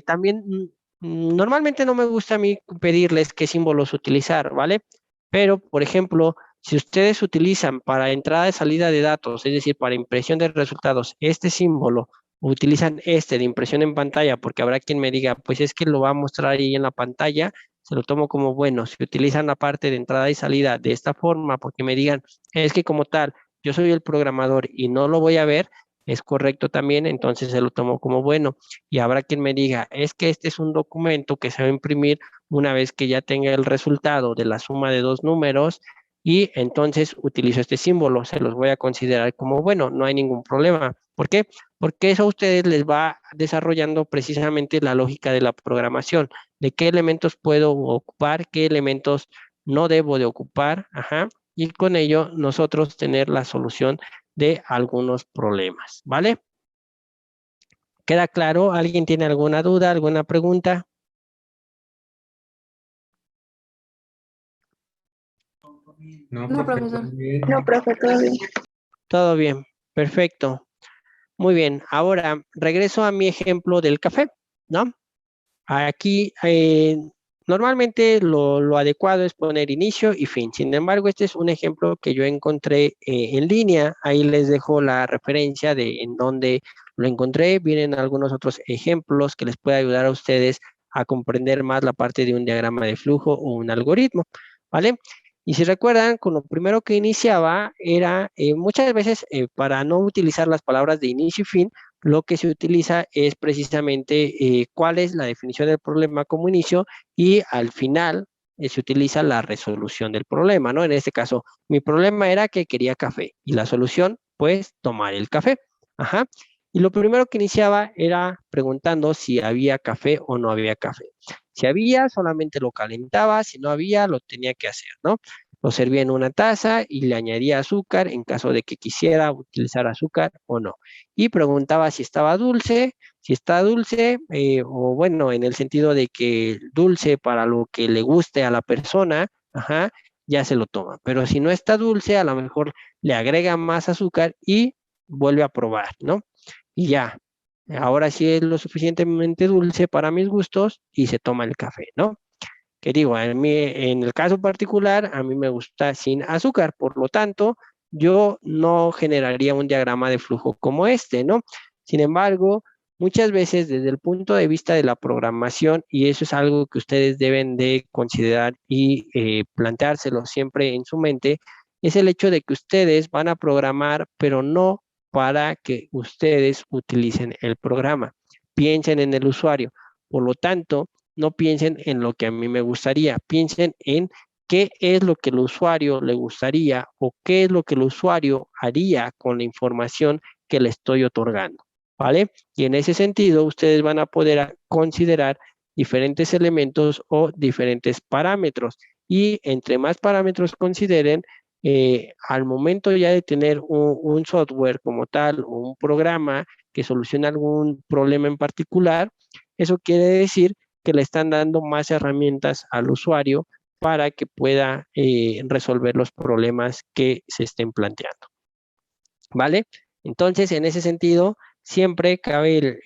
También normalmente no me gusta a mí pedirles qué símbolos utilizar, ¿vale? Pero, por ejemplo, si ustedes utilizan para entrada y salida de datos, es decir, para impresión de resultados, este símbolo, utilizan este de impresión en pantalla, porque habrá quien me diga, pues es que lo va a mostrar ahí en la pantalla, se lo tomo como bueno. Si utilizan la parte de entrada y salida de esta forma, porque me digan, es que como tal, yo soy el programador y no lo voy a ver, es correcto también, entonces se lo tomo como bueno. Y habrá quien me diga, es que este es un documento que se va a imprimir una vez que ya tenga el resultado de la suma de dos números y entonces utilizo este símbolo, se los voy a considerar como bueno, no hay ningún problema. ¿Por qué? Porque eso a ustedes les va desarrollando precisamente la lógica de la programación, de qué elementos puedo ocupar, qué elementos no debo de ocupar, ajá, y con ello nosotros tener la solución de algunos problemas, ¿vale? ¿Queda claro? ¿Alguien tiene alguna duda, alguna pregunta? No, profesor. No, profe, todo bien. Todo bien, perfecto. Muy bien, ahora regreso a mi ejemplo del café, ¿no? Aquí normalmente lo adecuado es poner inicio y fin. Sin embargo, este es un ejemplo que yo encontré en línea. Ahí les dejo la referencia de en donde lo encontré. Vienen algunos otros ejemplos que les puede ayudar a ustedes a comprender más la parte de un diagrama de flujo o un algoritmo, ¿vale? Y si recuerdan, con lo primero que iniciaba era muchas veces para no utilizar las palabras de inicio y fin, lo que se utiliza es precisamente cuál es la definición del problema como inicio y al final se utiliza la resolución del problema, ¿no? En este caso, mi problema era que quería café y la solución, pues, tomar el café. Ajá. Y lo primero que iniciaba era preguntando si había café o no había café. Si había, solamente lo calentaba, si no había, lo tenía que hacer, ¿no? Lo servía en una taza y le añadía azúcar en caso de que quisiera utilizar azúcar o no. Y preguntaba si estaba dulce, si está dulce, o bueno, en el sentido de que dulce para lo que le guste a la persona, ajá, ya se lo toma. Pero si no está dulce, a lo mejor le agrega más azúcar y vuelve a probar, ¿no? Y ya, ahora sí es lo suficientemente dulce para mis gustos y se toma el café, ¿no? Que digo, en el caso particular, a mí me gusta sin azúcar, por lo tanto, yo no generaría un diagrama de flujo como este, ¿no? Sin embargo, muchas veces desde el punto de vista de la programación, y eso es algo que ustedes deben de considerar y planteárselo siempre en su mente, es el hecho de que ustedes van a programar, pero no para que ustedes utilicen el programa. Piensen en el usuario. Por lo tanto, no piensen en lo que a mí me gustaría, piensen en qué es lo que el usuario le gustaría o qué es lo que el usuario haría con la información que le estoy otorgando, ¿vale? Y en ese sentido, ustedes van a poder considerar diferentes elementos o diferentes parámetros. Y entre más parámetros consideren, al momento ya de tener un software como tal o un programa que solucione algún problema en particular, eso quiere decir que le están dando más herramientas al usuario para que pueda resolver los problemas que se estén planteando. ¿Vale? Entonces, en ese sentido, siempre cabe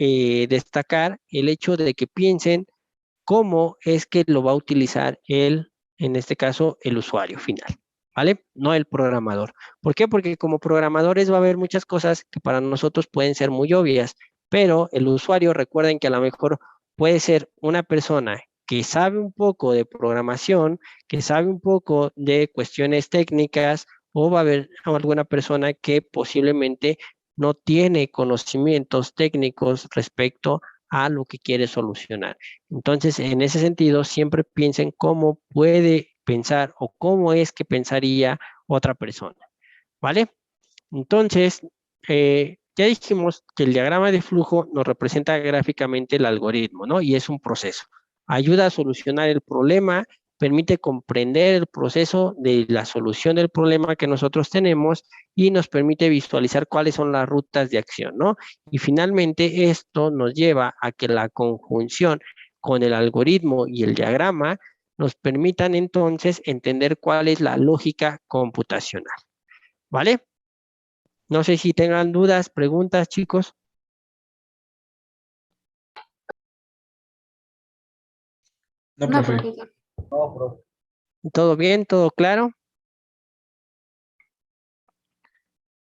destacar el hecho de que piensen cómo es que lo va a utilizar en este caso, el usuario final. ¿Vale? No el programador. ¿Por qué? Porque como programadores va a haber muchas cosas que para nosotros pueden ser muy obvias, pero el usuario, recuerden que a lo mejor puede ser una persona que sabe un poco de programación, que sabe un poco de cuestiones técnicas, o va a haber alguna persona que posiblemente no tiene conocimientos técnicos respecto a lo que quiere solucionar. Entonces, en ese sentido, siempre piensen cómo puede pensar o cómo es que pensaría otra persona, ¿vale? Entonces, ya dijimos que el diagrama de flujo nos representa gráficamente el algoritmo, ¿no? Y es un proceso. Ayuda a solucionar el problema, permite comprender el proceso de la solución del problema que nosotros tenemos y nos permite visualizar cuáles son las rutas de acción, ¿no? Y finalmente esto nos lleva a que la conjunción con el algoritmo y el diagrama nos permitan entonces entender cuál es la lógica computacional, ¿vale? No sé si tengan dudas, preguntas, chicos. No, No, profe. profesor. ¿Todo bien? ¿Todo claro?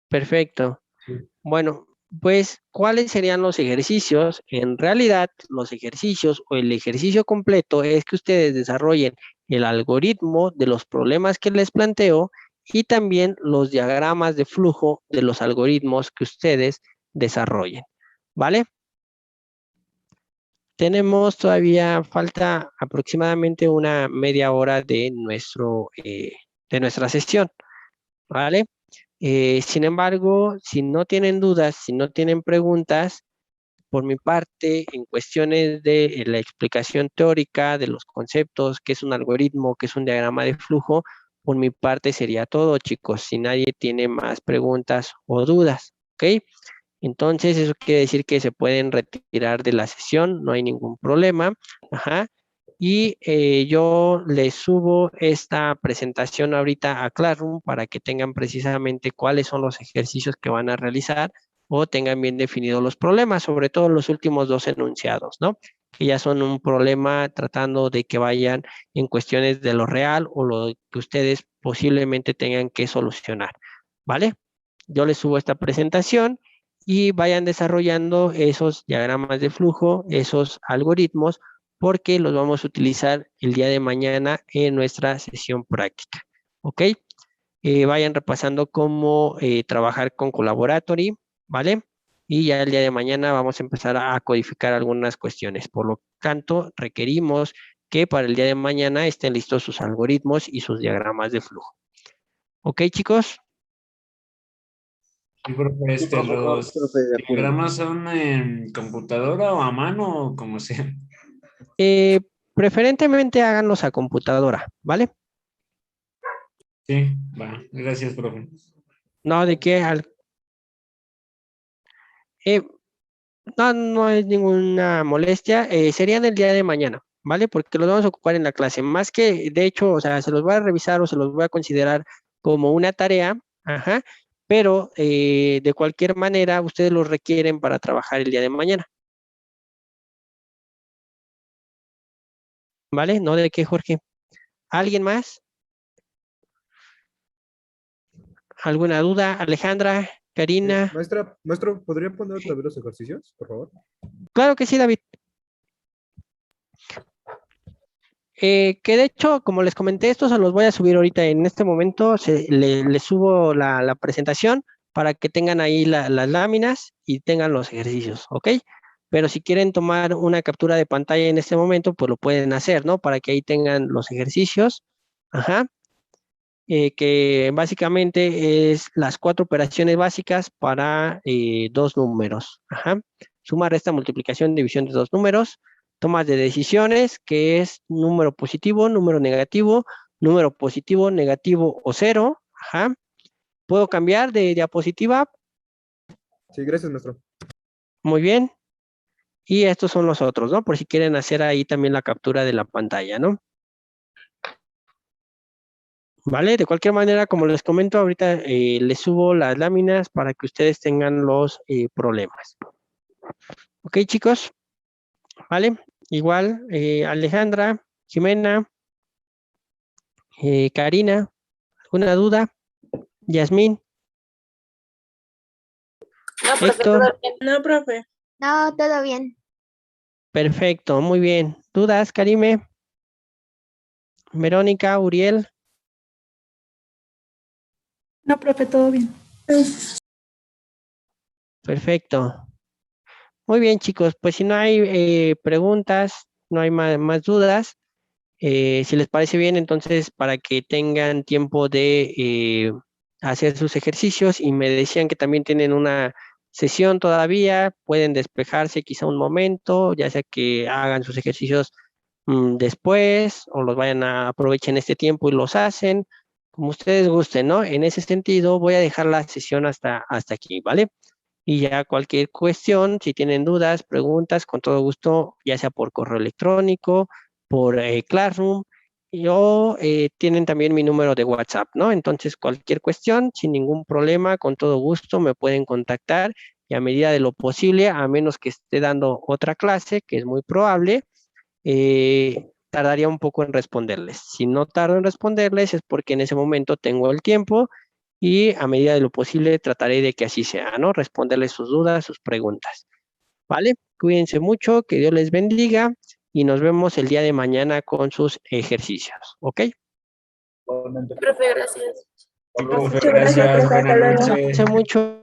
Perfecto. Bueno, pues, ¿cuáles serían los ejercicios? En realidad, los ejercicios o el ejercicio completo es que ustedes desarrollen el algoritmo de los problemas que les planteo y también los diagramas de flujo de los algoritmos que ustedes desarrollen, ¿vale? Tenemos todavía, falta aproximadamente una media hora de nuestra sesión, ¿vale? Sin embargo, si no tienen dudas, si no tienen preguntas, por mi parte, en cuestiones de la explicación teórica de los conceptos, qué es un algoritmo, qué es un diagrama de flujo, por mi parte sería todo, chicos. Si nadie tiene más preguntas o dudas, ¿ok? Entonces, eso quiere decir que se pueden retirar de la sesión, no hay ningún problema. Ajá. Y yo les subo esta presentación ahorita a Classroom para que tengan precisamente cuáles son los ejercicios que van a realizar o tengan bien definidos los problemas, sobre todo los últimos dos enunciados, ¿no? Que ya son un problema tratando de que vayan en cuestiones de lo real o lo que ustedes posiblemente tengan que solucionar, ¿vale? Yo les subo esta presentación y vayan desarrollando esos diagramas de flujo, esos algoritmos, porque los vamos a utilizar el día de mañana en nuestra sesión práctica. ¿Ok? Vayan repasando cómo trabajar con Collaboratory, ¿vale? Y ya el día de mañana vamos a empezar a codificar algunas cuestiones. Por lo tanto, requerimos que para el día de mañana estén listos sus algoritmos y sus diagramas de flujo. ¿Ok, chicos? Sí, profe, los diagramas son en computadora o a mano o como sea. Preferentemente háganlos a computadora, ¿vale? Sí, va. Gracias, profe. No, de qué, no, no es ninguna molestia. Serían el día de mañana, ¿vale? Porque los vamos a ocupar en la clase. Más que, de hecho, o sea, se los voy a revisar o se los voy a considerar como una tarea, ajá, pero de cualquier manera ustedes los requieren para trabajar el día de mañana, ¿vale? No de qué, Jorge. ¿Alguien más? ¿Alguna duda? Alejandra, Karina. Maestro, ¿podría poner otra vez los ejercicios, por favor? Claro que sí, David. Que de hecho, como les comenté, esto se los voy a subir ahorita en este momento. Les subo la presentación para que tengan ahí las láminas y tengan los ejercicios, ¿ok? Pero si quieren tomar una captura de pantalla en este momento, pues lo pueden hacer, ¿no? Para que ahí tengan los ejercicios. Ajá. Que básicamente es las 4 operaciones básicas para 2 números. Ajá. Suma, resta, multiplicación, división de 2 números. Tomas de decisiones, que es número positivo, número positivo, negativo o cero. Ajá. ¿Puedo cambiar de diapositiva? Sí, gracias, maestro. Muy bien. Y estos son los otros, ¿no? Por si quieren hacer ahí también la captura de la pantalla, ¿no? ¿Vale? De cualquier manera, como les comento, ahorita les subo las láminas para que ustedes tengan los problemas. Ok, chicos, ¿vale? Igual, Alejandra, Jimena, Karina, ¿alguna duda? Yasmín, No, profe, Héctor, todo bien. No, profe. No, todo bien. perfecto, muy bien. ¿Dudas, Karime? Verónica, Uriel, No, profe, todo bien. perfecto. Muy bien, chicos, pues si no hay preguntas, no hay más dudas. Si les parece bien, entonces para que tengan tiempo de hacer sus ejercicios y me decían que también tienen una sesión todavía, pueden despejarse quizá un momento, ya sea que hagan sus ejercicios después o los vayan a aprovechen este tiempo y los hacen, como ustedes gusten, ¿no? En ese sentido, voy a dejar la sesión hasta aquí, ¿vale? Y ya cualquier cuestión, si tienen dudas, preguntas, con todo gusto, ya sea por correo electrónico, por Classroom, o tienen también mi número de WhatsApp, ¿no? Entonces, cualquier cuestión, sin ningún problema, con todo gusto, me pueden contactar y a medida de lo posible, a menos que esté dando otra clase, que es muy probable, tardaría un poco en responderles. Si no tardo en responderles es porque en ese momento tengo el tiempo y a medida de lo posible trataré de que así sea, ¿no? Responderles sus dudas, sus preguntas, ¿vale? Cuídense mucho, que Dios les bendiga y nos vemos el día de mañana con sus ejercicios, ¿ok? Profe, gracias. Sí, profe, Muchas gracias, gracias. profe. Hasta Buenas luego. noches. Cuídense mucho.